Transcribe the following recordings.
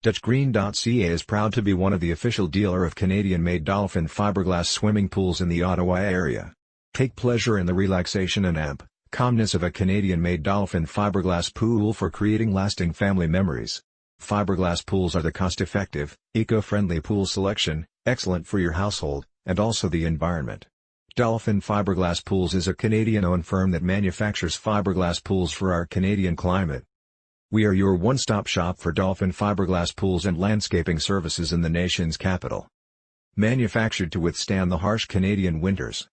Green.ca is proud to be one of the official dealer of Canadian-made Dolphin Fiberglass swimming pools in the Ottawa area. Take pleasure in the relaxation and calmness of a Canadian-made Dolphin Fiberglass pool for creating lasting family memories. Fiberglass pools are the cost-effective, eco-friendly pool selection, excellent for your household, and also the environment. Dolphin Fiberglass Pools is a Canadian-owned firm that manufactures fiberglass pools for our Canadian climate. We are your one-stop shop for Dolphin Fiberglass pools and landscaping services in the nation's capital. Manufactured to withstand the harsh Canadian winters.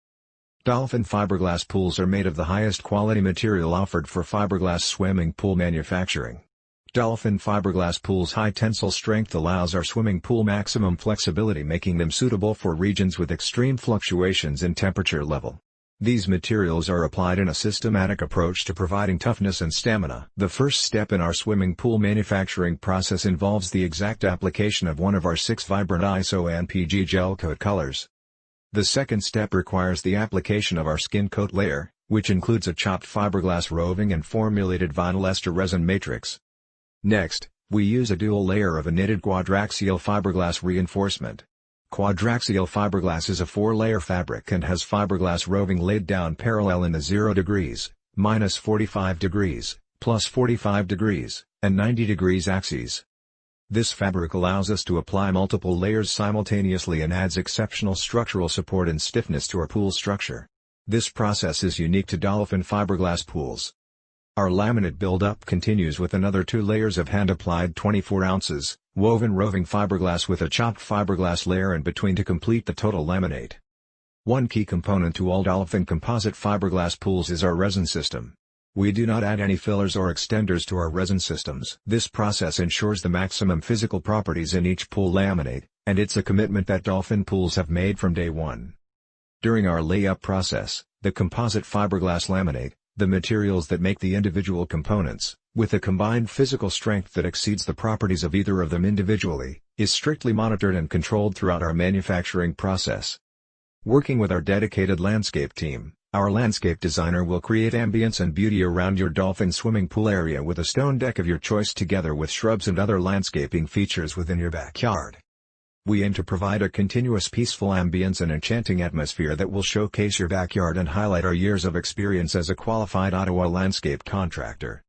Dolphin Fiberglass pools are made of the highest quality material offered for fiberglass swimming pool manufacturing. Dolphin Fiberglass Pools' high tensile strength allows our swimming pool maximum flexibility, making them suitable for regions with extreme fluctuations in temperature level. These materials are applied in a systematic approach to providing toughness and stamina. The first step in our swimming pool manufacturing process involves the exact application of one of our 6 vibrant ISO and PG gel coat colors. The second step requires the application of our skin coat layer, which includes a chopped fiberglass roving and formulated vinyl ester resin matrix. Next, we use a dual layer of a knitted quadraxial fiberglass reinforcement. Quadraxial fiberglass is a 4-layer fabric and has fiberglass roving laid down parallel in the 0 degrees, -45 degrees, +45 degrees, and 90 degrees axes. This fabric allows us to apply multiple layers simultaneously and adds exceptional structural support and stiffness to our pool structure. This process is unique to Dolphin Fiberglass pools. Our laminate build-up continues with another 2 layers of hand-applied 24 ounces, woven roving fiberglass with a chopped fiberglass layer in between to complete the total laminate. One key component to all Dolphin composite fiberglass pools is our resin system. We do not add any fillers or extenders to our resin systems. This process ensures the maximum physical properties in each pool laminate, and it's a commitment that Dolphin pools have made from day one. During our layup process, the composite fiberglass laminate, the materials that make the individual components, with a combined physical strength that exceeds the properties of either of them individually, is strictly monitored and controlled throughout our manufacturing process. Working with our dedicated landscape team, our landscape designer will create ambience and beauty around your Dolphin swimming pool area with a stone deck of your choice together with shrubs and other landscaping features within your backyard. We aim to provide a continuous peaceful ambience and enchanting atmosphere that will showcase your backyard and highlight our years of experience as a qualified Ottawa landscape contractor.